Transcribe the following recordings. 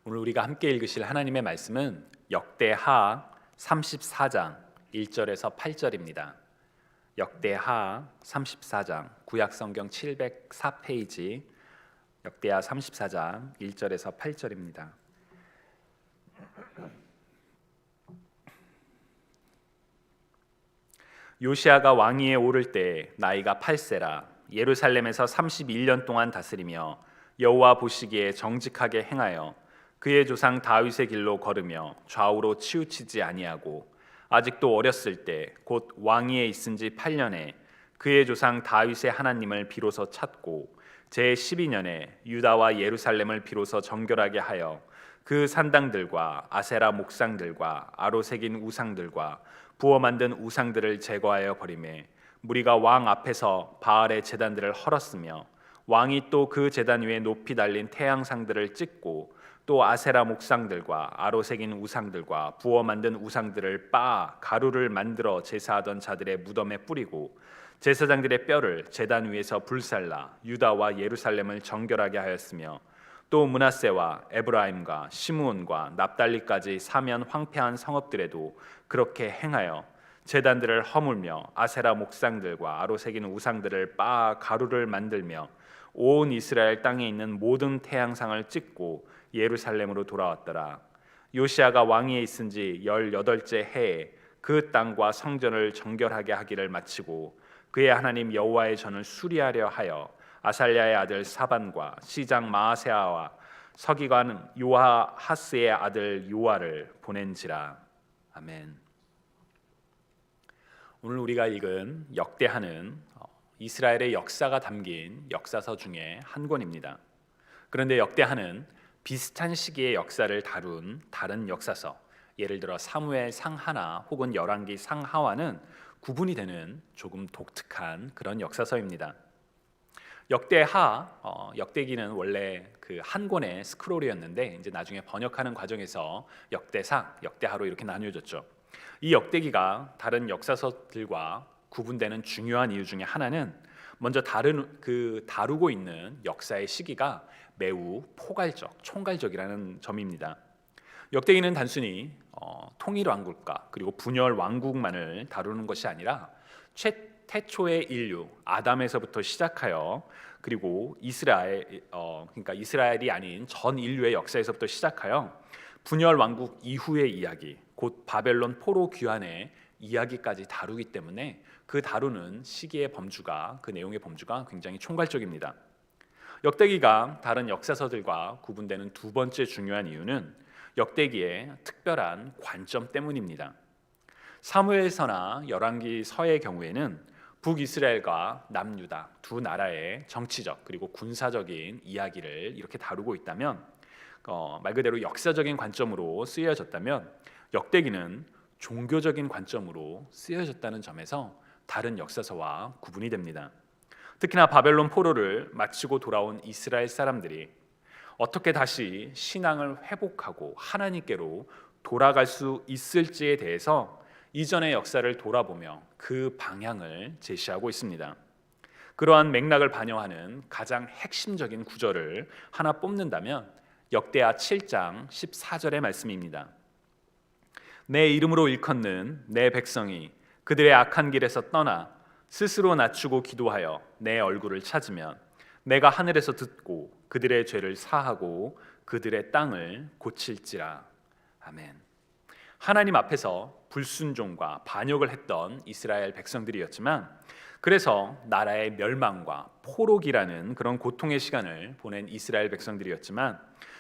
오늘 우리가 함께 읽으실 하나님의 말씀은 역대하 34장 1절에서 8절입니다. 역대하 34장 구약성경 704페이지 역대하 34장 1절에서 8절입니다. 요시아가 왕위에 오를 때 나이가 8세라 예루살렘에서 31년 동안 다스리며 여호와 보시기에 정직하게 행하여 그의 조상 다윗의 길로 걸으며 좌우로 치우치지 아니하고 아직도 어렸을 때 곧 왕위에 있은 지 8년에 그의 조상 다윗의 하나님을 비로소 찾고 제 12년에 유다와 예루살렘을 비로소 정결하게 하여 그 산당들과 아세라 목상들과 아로 새긴 우상들과 부어 만든 우상들을 제거하여 버리매 무리가 왕 앞에서 바알의 제단들을 헐었으며 왕이 또 그 제단 위에 높이 달린 태양상들을 찍고 또 아세라 목상들과 아로 새긴 우상들과 부어 만든 우상들을 빻아 가루를 만들어 제사하던 자들의 무덤에 뿌리고 제사장들의 뼈를 제단 위에서 불살라 유다와 예루살렘을 정결하게 하였으며 또 므낫세와 에브라임과 시므온과 납달리까지 사면 황폐한 성읍들에도 그렇게 행하여 제단들을 허물며 아세라 목상들과 아로 새긴 우상들을 빻아 가루를 만들며 온 이스라엘 땅에 있는 모든 태양상을 찍고 예루살렘으로 돌아왔더라. 요시아가 왕위에 있은 지 18째 해에 그 땅과 성전을 정결하게 하기를 마치고 그의 하나님 여호와의 전을 수리하려 하여 아살랴의 아들 사반과 시장 마아세아와 서기관 요아하스의 아들 요아를 보낸지라. 아멘. 오늘 우리가 읽은 역대하는 이스라엘의 역사가 담긴 역사서 중에 한 권입니다. 그런데 역대하는 비슷한 시기의 역사를 다룬 다른 역사서, 예를 들어 사무엘 상하나 혹은 열왕기 상하와는 구분이 되는 조금 독특한 그런 역사서입니다. 역대기는 원래 그 한 권의 스크롤이었는데 이제 나중에 번역하는 과정에서 역대상, 역대하로 이렇게 나뉘어졌죠. 이 역대기가 다른 역사서들과 구분되는 중요한 이유 중에 하나는 먼저 다루고 있는 역사의 시기가 매우 총괄적이라는 점입니다. 역대기는 단순히 통일 왕국과 그리고 분열 왕국만을 다루는 것이 아니라 태초의 인류 아담에서부터 시작하여 그리고 그러니까 이스라엘이 아닌 전 인류의 역사에서부터 시작하여 분열 왕국 이후의 이야기, 곧 바벨론 포로 귀환의 이야기까지 다루기 때문에 그 다루는 시기의 범주가, 그 내용의 범주가 굉장히 총괄적입니다. 역대기가 다른 역사서들과 구분되는 두 번째 중요한 이유는 역대기의 특별한 관점 때문입니다. 사무엘서나 열왕기서의 경우에는 북이스라엘과 남유다 두 나라의 정치적 그리고 군사적인 이야기를 이렇게 다루고 있다면 말 그대로 역사적인 관점으로 쓰여졌다면 역대기는 종교적인 관점으로 쓰여졌다는 점에서 다른 역사서와 구분이 됩니다. 특히나 바벨론 포로를 마치고 돌아온 이스라엘 사람들이 어떻게 다시 신앙을 회복하고 하나님께로 돌아갈 수 있을지에 대해서 이전의 역사를 돌아보며 그 방향을 제시하고 있습니다. 그러한 맥락을 반영하는 가장 핵심적인 구절을 하나 뽑는다면 역대하 7장 14절의 말씀입니다. 내 이름으로 일컫는 내 백성이 그들의 악한 길에서 떠나 스스로 낮추고 기도하여 내 얼굴을 찾으면 내가 하늘에서 듣고 그들의 죄를 사하고 그들의 땅을 고칠지라. 아멘. 하나님 앞에서 불순종과 반역을 했던 이스라엘 백성들이었지만 그래서 나라의 멸망과 포로기라는 그런 고통의 시간을 보낸 이스라엘 백성들이었지만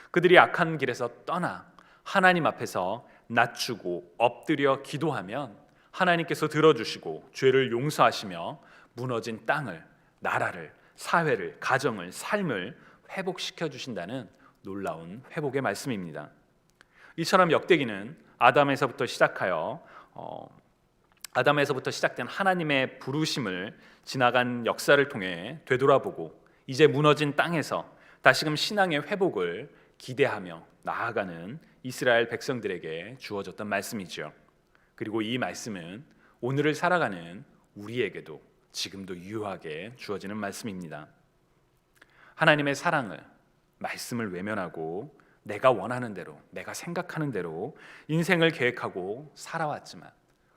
그들이 악한 길에서 떠나 하나님 앞에서 낮추고 엎드려 기도하면 하나님께서 들어주시고 죄를 용서하시며 무너진 땅을, 나라를, 사회를, 가정을, 삶을 회복시켜 주신다는 놀라운 회복의 말씀입니다. 이처럼 역대기는 아담에서부터 시작된 하나님의 부르심을 지나간 역사를 통해 되돌아보고 이제 무너진 땅에서 다시금 신앙의 회복을 기대하며 나아가는 이스라엘 백성들에게 주어졌던 말씀이죠. 그리고 이 말씀은 오늘을 살아가는 우리에게도 지금도 유효하게 주어지는 말씀입니다. 하나님의 사랑을, 말씀을 외면하고 내가 원하는 대로, 내가 생각하는 대로 인생을 계획하고 살아왔지만,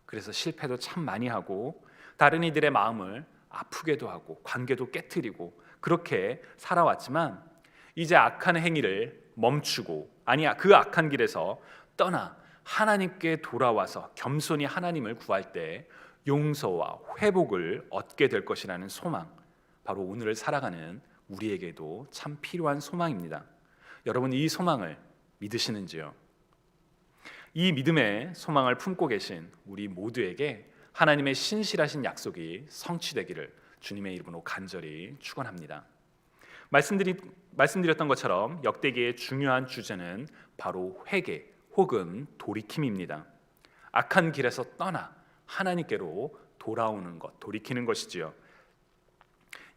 그래서 실패도 참 많이 하고 다른 이들의 마음을 아프게도 하고 관계도 깨트리고 그렇게 살아왔지만, 이제 악한 행위를 멈추고, 아니 그 악한 길에서 떠나 하나님께 돌아와서 겸손히 하나님을 구할 때 용서와 회복을 얻게 될 것이라는 소망, 바로 오늘을 살아가는 우리에게도 참 필요한 소망입니다. 여러분, 이 소망을 믿으시는지요? 이 믿음의 소망을 품고 계신 우리 모두에게 하나님의 신실하신 약속이 성취되기를 주님의 이름으로 간절히 축원합니다. 말씀드렸던 것처럼 역대기의 중요한 주제는 바로 회개 혹은 돌이킴입니다. 악한 길에서 떠나 하나님께로 돌아오는 것, 돌이키는 것이지요.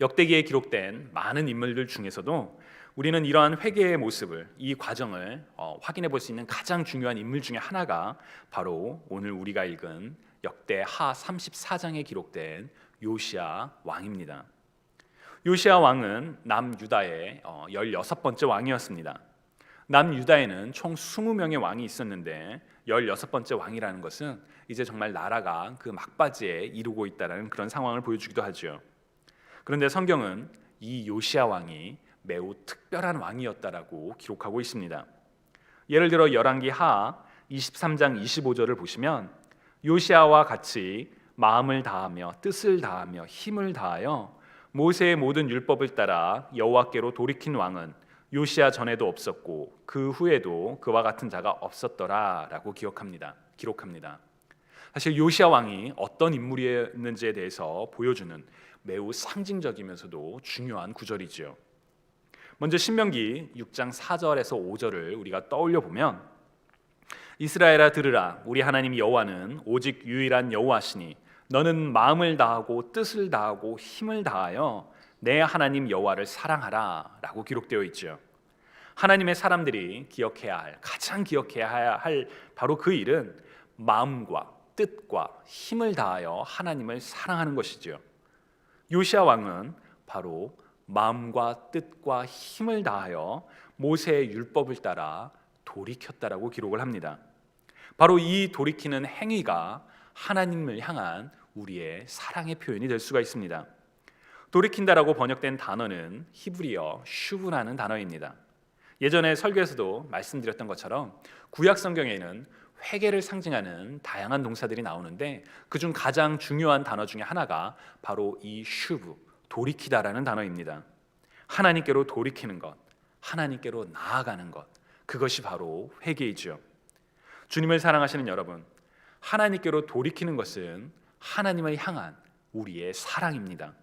역대기에 기록된 많은 인물들 중에서도 우리는 이러한 회개의 모습을, 이 과정을 확인해 볼 수 있는 가장 중요한 인물 중에 하나가 바로 오늘 우리가 읽은 역대하 34장에 기록된 요시야 왕입니다. 요시야 왕은 남유다의 16번째 왕이었습니다. 남유다에는 총 20명의 왕이 있었는데 16번째 왕이라는 것은 이제 정말 나라가 그 막바지에 이르고 있다는 그런 상황을 보여주기도 하죠. 그런데 성경은 이 요시야 왕이 매우 특별한 왕이었다라고 기록하고 있습니다. 예를 들어 열왕기하 23장 25절을 보시면 요시야와 같이 마음을 다하며 뜻을 다하며 힘을 다하여 모세의 모든 율법을 따라 여호와께로 돌이킨 왕은 요시야 전에도 없었고 그 후에도 그와 같은 자가 없었더라라고 기록합니다. 사실 요시야 왕이 어떤 인물이었는지에 대해서 보여주는 매우 상징적이면서도 중요한 구절이지요. 먼저 신명기 6장 4절에서 5절을 우리가 떠올려 보면, 이스라엘아 들으라, 우리 하나님 여호와는 오직 유일한 여호와시니 너는 마음을 다하고 뜻을 다하고 힘을 다하여 내 하나님 여호와를 사랑하라 라고 기록되어 있죠. 하나님의 사람들이 가장 기억해야 할 바로 그 일은 마음과 뜻과 힘을 다하여 하나님을 사랑하는 것이지요. 요시야 왕은 바로 마음과 뜻과 힘을 다하여 모세의 율법을 따라 돌이켰다라고 기록을 합니다. 바로 이 돌이키는 행위가 하나님을 향한 우리의 사랑의 표현이 될 수가 있습니다. 돌이킨다라고 번역된 단어는 히브리어 슈브라는 단어입니다. 예전에 설교에서도 말씀드렸던 것처럼 구약 성경에는 회개를 상징하는 다양한 동사들이 나오는데 그중 가장 중요한 단어 중에 하나가 바로 이 슈브, 돌이키다라는 단어입니다. 하나님께로 돌이키는 것, 하나님께로 나아가는 것, 그것이 바로 회개이죠. 주님을 사랑하시는 여러분, 하나님께로 돌이키는 것은 하나님을 향한 우리의 사랑입니다.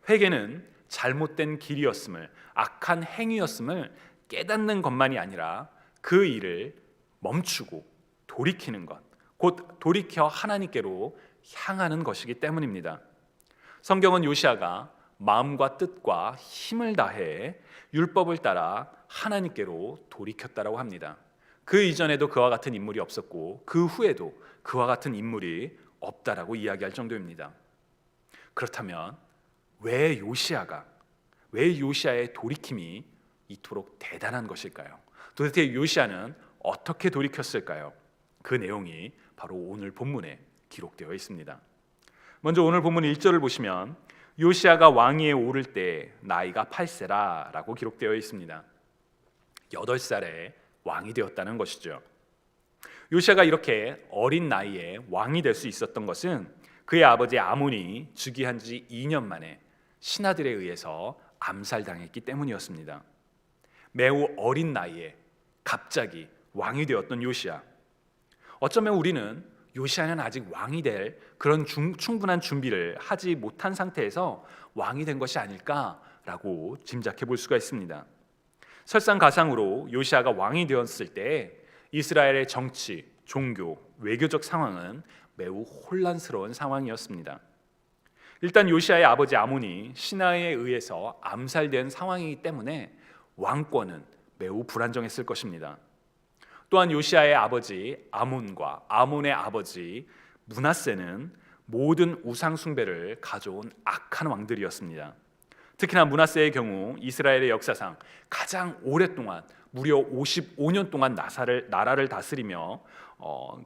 회개는 잘못된 길이었음을, 악한 행위였음을 깨닫는 것만이 아니라 그 일을 멈추고 돌이키는 것, 곧 돌이켜 하나님께로 향하는 것이기 때문입니다. 성경은 요시야가 마음과 뜻과 힘을 다해 율법을 따라 하나님께로 돌이켰다라고 합니다. 그 이전에도 그와 같은 인물이 없었고 그 후에도 그와 같은 인물이 없다라고 이야기할 정도입니다. 그렇다면 왜 요시야의 돌이킴이 이토록 대단한 것일까요? 도대체 요시야는 어떻게 돌이켰을까요? 그 내용이 바로 오늘 본문에 기록되어 있습니다. 먼저 오늘 본문 1절을 보시면 요시야가 왕위에 오를 때 나이가 8세라라고 기록되어 있습니다. 8살에 왕이 되었다는 것이죠. 요시야가 이렇게 어린 나이에 왕이 될 수 있었던 것은 그의 아버지 아몬이 즉위한 지 2년 만에 신하들에 의해서 암살당했기 때문이었습니다. 매우 어린 나이에 갑자기 왕이 되었던 요시야. 어쩌면 우리는 요시야는 아직 왕이 될 그런 충분한 준비를 하지 못한 상태에서 왕이 된 것이 아닐까라고 짐작해 볼 수가 있습니다. 설상가상으로 요시야가 왕이 되었을 때 이스라엘의 정치, 종교, 외교적 상황은 매우 혼란스러운 상황이었습니다. 일단 요시야의 아버지 아몬이 신하에 의해서 암살된 상황이기 때문에 왕권은 매우 불안정했을 것입니다. 또한 요시야의 아버지 아몬과 아몬의 아버지 므낫세는 모든 우상 숭배를 가져온 악한 왕들이었습니다. 특히나 므낫세의 경우 이스라엘의 역사상 가장 오랫동안 무려 55년 동안 나라를 다스리며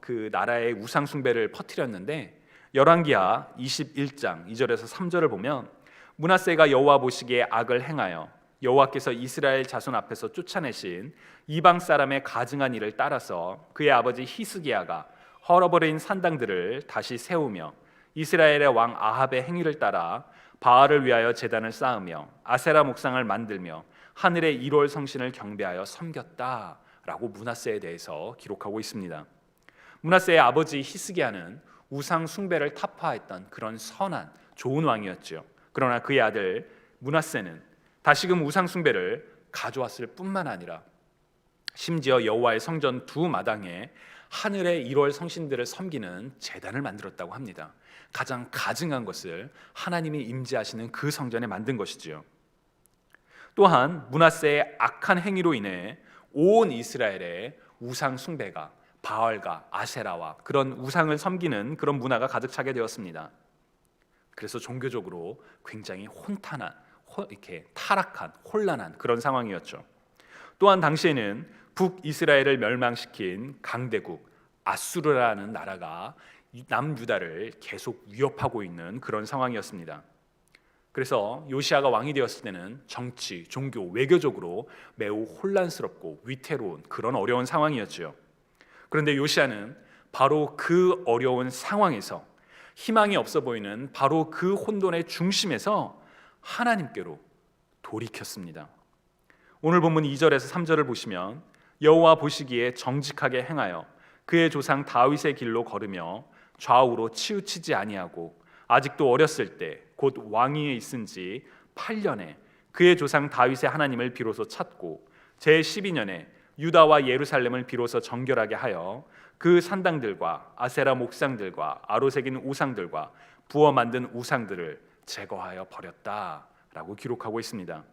그 나라의 우상 숭배를 퍼뜨렸는데, 열왕기하 21장 2절에서 3절을 보면 므낫세가 여호와 보시기에 악을 행하여 여호와께서 이스라엘 자손 앞에서 쫓아내신 이방 사람의 가증한 일을 따라서 그의 아버지 히스기야가 헐어버린 산당들을 다시 세우며 이스라엘의 왕 아합의 행위를 따라 바알을 위하여 제단을 쌓으며 아세라 목상을 만들며 하늘의 1월 성신을 경배하여 섬겼다라고 므낫세에 대해서 기록하고 있습니다. 므낫세의 아버지 히스기야는 우상 숭배를 타파했던 그런 선한 좋은 왕이었죠. 그러나 그의 아들 므낫세는 다시금 우상 숭배를 가져왔을 뿐만 아니라 심지어 여호와의 성전 두 마당에 하늘의 1월 성신들을 섬기는 제단을 만들었다고 합니다. 가장 가증한 것을 하나님이 임재하시는 그 성전에 만든 것이지요. 또한 므낫세의 악한 행위로 인해 온 이스라엘의 우상 숭배가 바알과 아세라와 그런 우상을 섬기는 그런 문화가 가득 차게 되었습니다. 그래서 종교적으로 굉장히 혼탄한, 이렇게 타락한, 혼란한 그런 상황이었죠. 또한 당시에는 북이스라엘을 멸망시킨 강대국 아수르라는 나라가 남유다를 계속 위협하고 있는 그런 상황이었습니다. 그래서 요시아가 왕이 되었을 때는 정치, 종교, 외교적으로 매우 혼란스럽고 위태로운 그런 어려운 상황이었죠. 그런데 요시아는 바로 그 어려운 상황에서, 희망이 없어 보이는 바로 그 혼돈의 중심에서 하나님께로 돌이켰습니다. 오늘 본문 2절에서 3절을 보시면 여호와 보시기에 정직하게 행하여 그의 조상 다윗의 길로 걸으며 좌우로 치우치지 아니하고 아직도 어렸을 때 곧 왕위에 있은 지 8년에 그의 조상 다윗의 하나님을 비로소 찾고 제12년에 유다와 예루살렘을 비로소 정결하게 하여 그 산당들과 아세라 목상들과 아로새긴 우상들과 부어 만든 우상들을 제거하여 버렸다라고 기록하고 있습니다.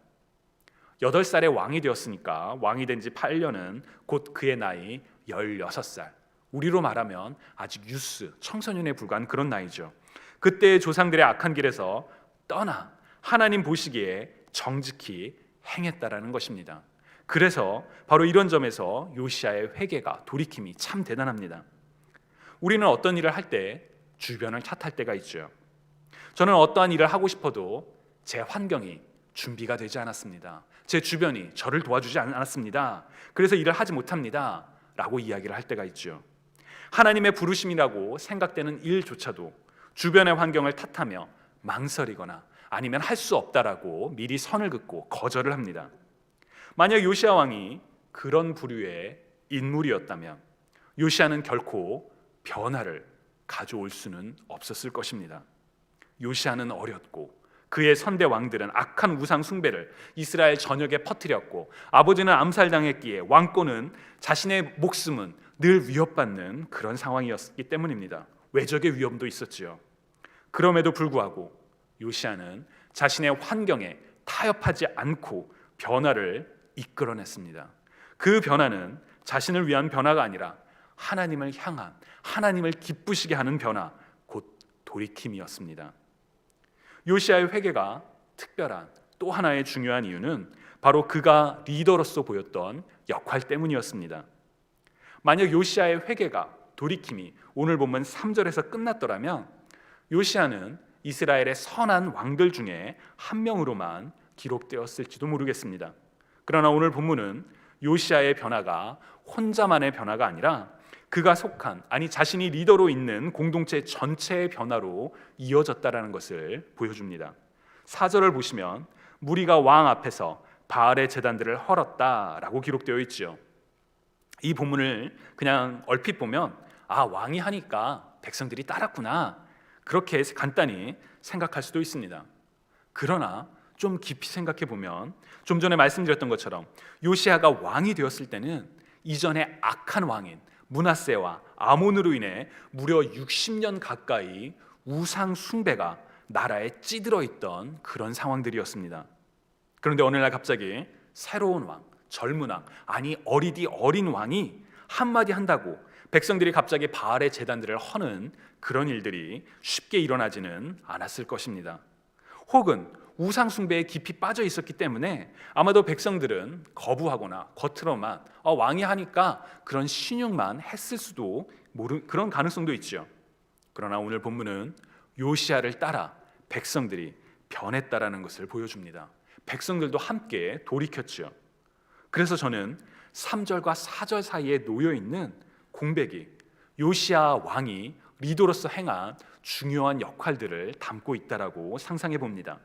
8살에 왕이 되었으니까 왕이 된 지 8년은 곧 그의 나이 16살, 우리로 말하면 아직 유스, 청소년에 불과한 그런 나이죠. 그때의 조상들의 악한 길에서 떠나 하나님 보시기에 정직히 행했다라는 것입니다. 그래서 바로 이런 점에서 요시아의 회개가, 돌이킴이 참 대단합니다. 우리는 어떤 일을 할 때 주변을 탓할 때가 있죠. 저는 어떠한 일을 하고 싶어도 제 환경이 준비가 되지 않았습니다. 제 주변이 저를 도와주지 않았습니다. 그래서 일을 하지 못합니다 라고 이야기를 할 때가 있죠. 하나님의 부르심이라고 생각되는 일조차도 주변의 환경을 탓하며 망설이거나 아니면 할 수 없다라고 미리 선을 긋고 거절을 합니다. 만약 요시아 왕이 그런 부류의 인물이었다면 요시아는 결코 변화를 가져올 수는 없었을 것입니다. 요시아는 어렸고 그의 선대 왕들은 악한 우상 숭배를 이스라엘 전역에 퍼뜨렸고 아버지는 암살당했기에 왕권은, 자신의 목숨은 늘 위협받는 그런 상황이었기 때문입니다. 외적의 위험도 있었지요. 그럼에도 불구하고 요시아는 자신의 환경에 타협하지 않고 변화를 이끌어냈습니다. 그 변화는 자신을 위한 변화가 아니라 하나님을 향한, 하나님을 기쁘시게 하는 변화, 곧 돌이킴이었습니다. 요시아의 회개가 특별한 또 하나의 중요한 이유는 바로 그가 리더로서 보였던 역할 때문이었습니다. 만약 요시아의 회개가, 돌이킴이 오늘 본문 3절에서 끝났더라면 요시아는 이스라엘의 선한 왕들 중에 한 명으로만 기록되었을지도 모르겠습니다. 그러나 오늘 본문은 요시아의 변화가 혼자만의 변화가 아니라 그가 속한, 아니 자신이 리더로 있는 공동체 전체의 변화로 이어졌다라는 것을 보여줍니다. 4절을 보시면 무리가 왕 앞에서 바알의 제단들을 헐었다라고 기록되어 있죠. 이 본문을 그냥 얼핏 보면 왕이 하니까 백성들이 따랐구나, 그렇게 간단히 생각할 수도 있습니다. 그러나 좀 깊이 생각해 보면 좀 전에 말씀드렸던 것처럼 요시아가 왕이 되었을 때는 이전에 악한 왕인 므낫세와 아몬으로 인해 무려 60년 가까이 우상 숭배가 나라에 찌들어 있던 그런 상황들이었습니다. 그런데 어느 날 갑자기 새로운 왕, 젊은 왕, 아니 어리디 어린 왕이 한마디 한다고 백성들이 갑자기 바알의 제단들을 허는 그런 일들이 쉽게 일어나지는 않았을 것입니다. 혹은 우상 숭배에 깊이 빠져 있었기 때문에 아마도 백성들은 거부하거나 겉으로만 왕이 하니까 그런 신용만 했을 수도 그런 가능성도 있죠. 그러나 오늘 본문은 요시야를 따라 백성들이 변했다라는 것을 보여줍니다. 백성들도 함께 돌이켰죠. 그래서 저는 3절과 4절 사이에 놓여 있는 공백이 요시야 왕이 리더로서 행한 중요한 역할들을 담고 있다라고 상상해 봅니다.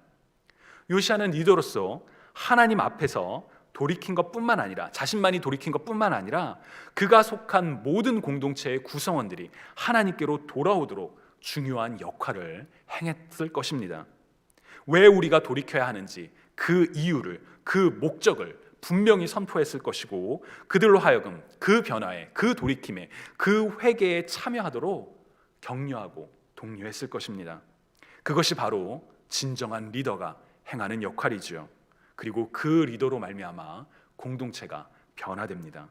요시야는 리더로서 하나님 앞에서 돌이킨 것뿐만 아니라 자신만이 돌이킨 것뿐만 아니라 그가 속한 모든 공동체의 구성원들이 하나님께로 돌아오도록 중요한 역할을 행했을 것입니다. 왜 우리가 돌이켜야 하는지 그 이유를, 그 목적을 분명히 선포했을 것이고 그들로 하여금 그 변화에, 그 돌이킴에, 그 회개에 참여하도록 격려하고 독려했을 것입니다. 그것이 바로 진정한 리더가 행하는 역할이지요. 그리고 그 리더로 말미암아 공동체가 변화됩니다.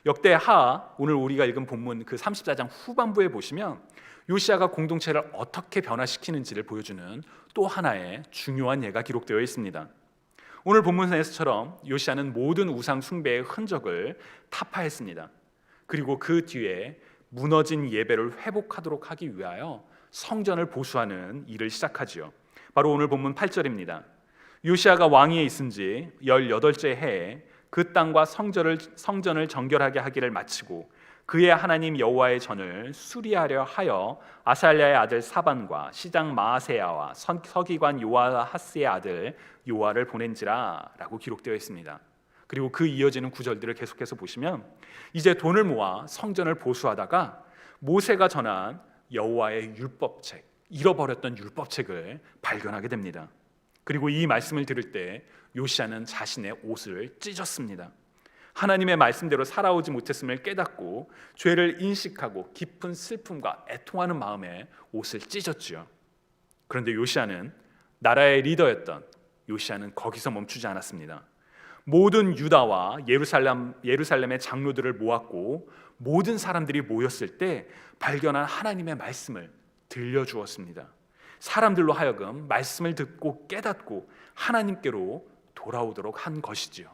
역대하 오늘 우리가 읽은 본문 그 34장 후반부에 보시면 요시야가 공동체를 어떻게 변화시키는지를 보여주는 또 하나의 중요한 예가 기록되어 있습니다. 오늘 본문에서처럼 요시야는 모든 우상 숭배의 흔적을 타파했습니다. 그리고 그 뒤에 무너진 예배를 회복하도록 하기 위하여 성전을 보수하는 일을 시작하지요. 바로 오늘 본문 8절입니다. 요시야가 왕위에 있은 지 18째 해에 그 땅과 성전을 정결하게 하기를 마치고 그의 하나님 여호와의 전을 수리하려 하여 아살랴의 아들 사반과 시장 마아세야와 서기관 요아하스의 아들 요아를 보낸지라 라고 기록되어 있습니다. 그리고 그 이어지는 구절들을 계속해서 보시면 이제 돈을 모아 성전을 보수하다가 모세가 전한 여호와의 율법책, 잃어버렸던 율법책을 발견하게 됩니다. 그리고 이 말씀을 들을 때 요시야는 자신의 옷을 찢었습니다. 하나님의 말씀대로 살아오지 못했음을 깨닫고 죄를 인식하고 깊은 슬픔과 애통하는 마음에 옷을 찢었지요. 그런데 요시야는 나라의 리더였던 요시야는 거기서 멈추지 않았습니다. 모든 유다와 예루살렘의 장로들을 모았고 모든 사람들이 모였을 때 발견한 하나님의 말씀을 들려주었습니다. 사람들로 하여금 말씀을 듣고 깨닫고 하나님께로 돌아오도록 한 것이지요.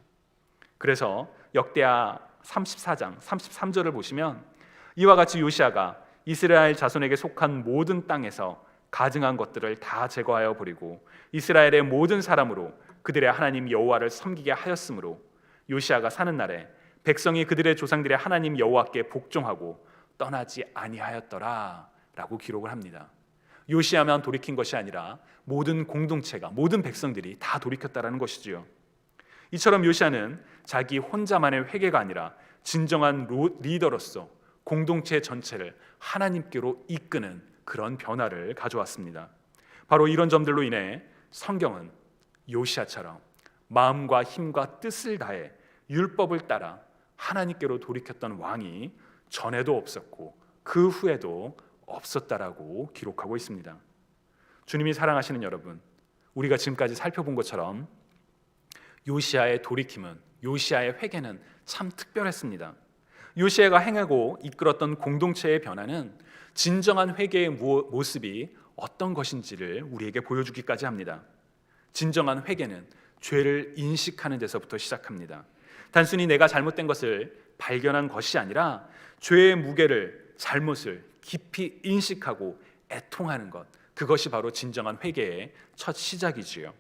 그래서 역대하 34장 33절을 보시면 이와 같이 요시야가 이스라엘 자손에게 속한 모든 땅에서 가증한 것들을 다 제거하여 버리고 이스라엘의 모든 사람으로 그들의 하나님 여호와를 섬기게 하였으므로 요시야가 사는 날에 백성이 그들의 조상들의 하나님 여호와께 복종하고 떠나지 아니하였더라 라고 기록을 합니다. 요시야만 돌이킨 것이 아니라 모든 공동체가, 모든 백성들이 다 돌이켰다라는 것이지요. 이처럼 요시야는 자기 혼자만의 회개가 아니라 진정한 리더로서 공동체 전체를 하나님께로 이끄는 그런 변화를 가져왔습니다. 바로 이런 점들로 인해 성경은 요시야처럼 마음과 힘과 뜻을 다해 율법을 따라 하나님께로 돌이켰던 왕이 전에도 없었고 그 후에도 없었다라고 기록하고 있습니다. 주님이 사랑하시는 여러분, 우리가 지금까지 살펴본 것처럼 요시야의 돌이킴은, 요시야의 회개는 참 특별했습니다. 요시야가 행하고 이끌었던 공동체의 변화는 진정한 회개의 모습이 어떤 것인지를 우리에게 보여주기까지 합니다. 진정한 회개는 죄를 인식하는 데서부터 시작합니다. 단순히 내가 잘못된 것을 발견한 것이 아니라 죄의 무게를, 잘못을 깊이 인식하고 애통하는 것, 그것이 바로 진정한 회개의 첫 시작이지요.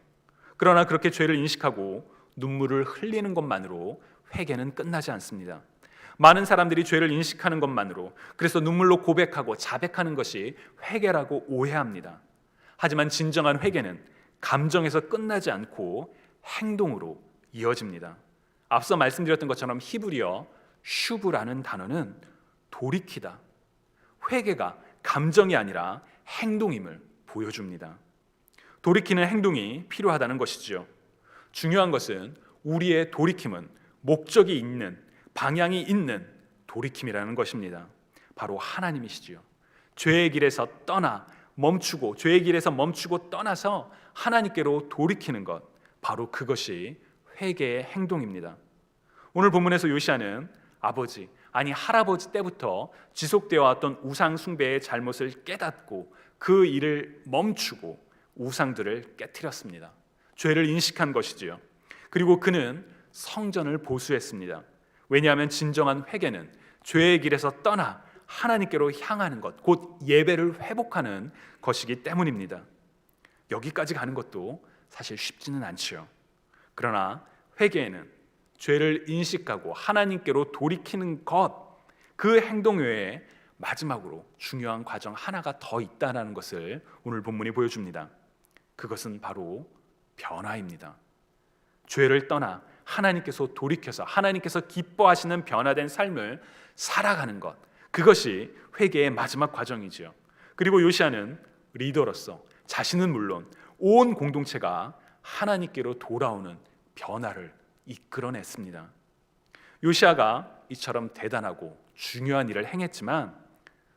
그러나 그렇게 죄를 인식하고 눈물을 흘리는 것만으로 회개는 끝나지 않습니다. 많은 사람들이 죄를 인식하는 것만으로, 그래서 눈물로 고백하고 자백하는 것이 회개라고 오해합니다. 하지만 진정한 회개는 감정에서 끝나지 않고 행동으로 이어집니다. 앞서 말씀드렸던 것처럼 히브리어 슈브라는 단어는 돌이키다, 회개가 감정이 아니라 행동임을 보여줍니다. 돌이키는 행동이 필요하다는 것이지요. 중요한 것은 우리의 돌이킴은 목적이 있는, 방향이 있는 돌이킴이라는 것입니다. 바로 하나님이시지요. 죄의 길에서 멈추고 죄의 길에서 멈추고 떠나서 하나님께로 돌이키는 것, 바로 그것이 회개의 행동입니다. 오늘 본문에서 요시야는 아버지, 아니 할아버지 때부터 지속되어 왔던 우상 숭배의 잘못을 깨닫고 그 일을 멈추고 우상들을 깨트렸습니다. 죄를 인식한 것이지요. 그리고 그는 성전을 보수했습니다. 왜냐하면 진정한 회개는 죄의 길에서 떠나 하나님께로 향하는 것, 곧 예배를 회복하는 것이기 때문입니다. 여기까지 가는 것도 사실 쉽지는 않지요. 그러나 회개에는 죄를 인식하고 하나님께로 돌이키는 것, 그 행동 외에 마지막으로 중요한 과정 하나가 더 있다는 것을 오늘 본문이 보여줍니다. 그것은 바로 변화입니다. 죄를 떠나 하나님께서 돌이켜서 하나님께서 기뻐하시는 변화된 삶을 살아가는 것, 그것이 회개의 마지막 과정이지요. 그리고 요시야는 리더로서 자신은 물론 온 공동체가 하나님께로 돌아오는 변화를 이끌어냈습니다. 요시야가 이처럼 대단하고 중요한 일을 행했지만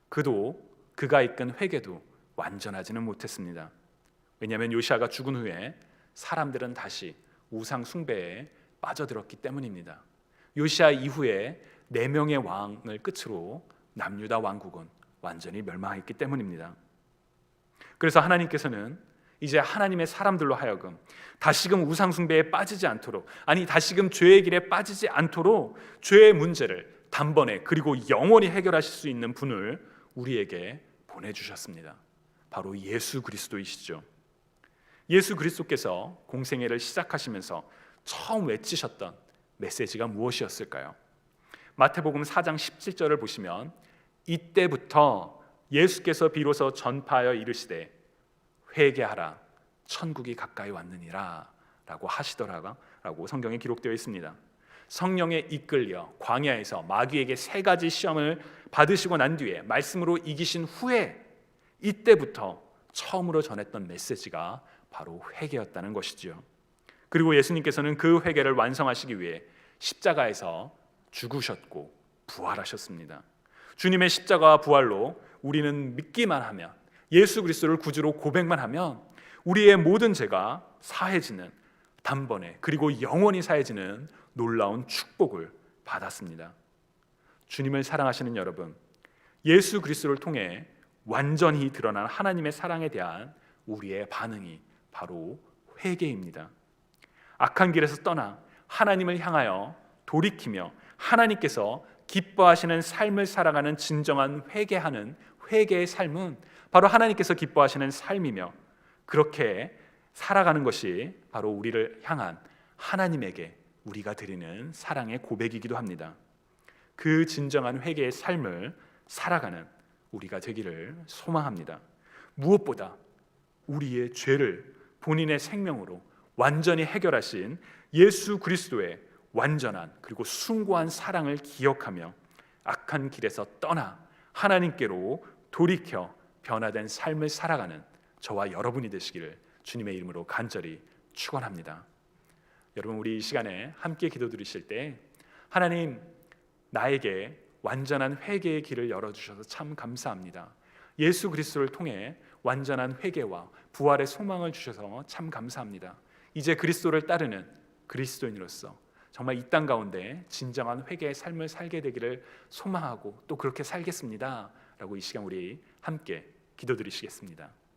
그가 이끈 회개도 완전하지는 못했습니다. 왜냐하면 요시야가 죽은 후에 사람들은 다시 우상 숭배에 빠져들었기 때문입니다. 요시야 이후에 4명의 왕을 끝으로 남유다 왕국은 완전히 멸망했기 때문입니다. 그래서 하나님께서는 이제 하나님의 사람들로 하여금 다시금 우상 숭배에 빠지지 않도록, 아니 다시금 죄의 길에 빠지지 않도록 죄의 문제를 단번에 그리고 영원히 해결하실 수 있는 분을 우리에게 보내주셨습니다. 바로 예수 그리스도이시죠. 예수 그리스도께서 공생애를 시작하시면서 처음 외치셨던 메시지가 무엇이었을까요? 마태복음 4장 17절을 보시면 이때부터 예수께서 비로소 전파하여 이르시되 회개하라 천국이 가까이 왔느니라 라고 하시더라라고 성경에 기록되어 있습니다. 성령에 이끌려 광야에서 마귀에게 3가지 시험을 받으시고 난 뒤에 말씀으로 이기신 후에 이때부터 처음으로 전했던 메시지가 바로 회개였다는 것이지요. 그리고 예수님께서는 그 회개를 완성하시기 위해 십자가에서 죽으셨고 부활하셨습니다. 주님의 십자가와 부활로 우리는 믿기만 하면, 예수 그리스도를 구주로 고백만 하면 우리의 모든 죄가 사해지는, 단번에 그리고 영원히 사해지는 놀라운 축복을 받았습니다. 주님을 사랑하시는 여러분, 예수 그리스도를 통해 완전히 드러난 하나님의 사랑에 대한 우리의 반응이 바로 회개입니다. 악한 길에서 떠나 하나님을 향하여 돌이키며 하나님께서 기뻐하시는 삶을 살아가는 진정한 회개하는 회개의 삶은 바로 하나님께서 기뻐하시는 삶이며, 그렇게 살아가는 것이 바로 우리를 향한 하나님에게 우리가 드리는 사랑의 고백이기도 합니다. 그 진정한 회개의 삶을 살아가는 우리가 되기를 소망합니다. 무엇보다 우리의 죄를 본인의 생명으로 완전히 해결하신 예수 그리스도의 완전한 그리고 숭고한 사랑을 기억하며 악한 길에서 떠나 하나님께로 돌이켜 변화된 삶을 살아가는 저와 여러분이 되시기를 주님의 이름으로 간절히 축원합니다. 여러분, 우리 이 시간에 함께 기도드리실 때 하나님, 나에게 완전한 회개의 길을 열어주셔서 참 감사합니다. 예수 그리스도를 통해 완전한 회개와 부활의 소망을 주셔서 참 감사합니다. 이제 그리스도를 따르는 그리스도인으로서 정말 이 땅 가운데 진정한 회개의 삶을 살게 되기를 소망하고 또 그렇게 살겠습니다 라고 이 시간 우리 함께 기도드리시겠습니다.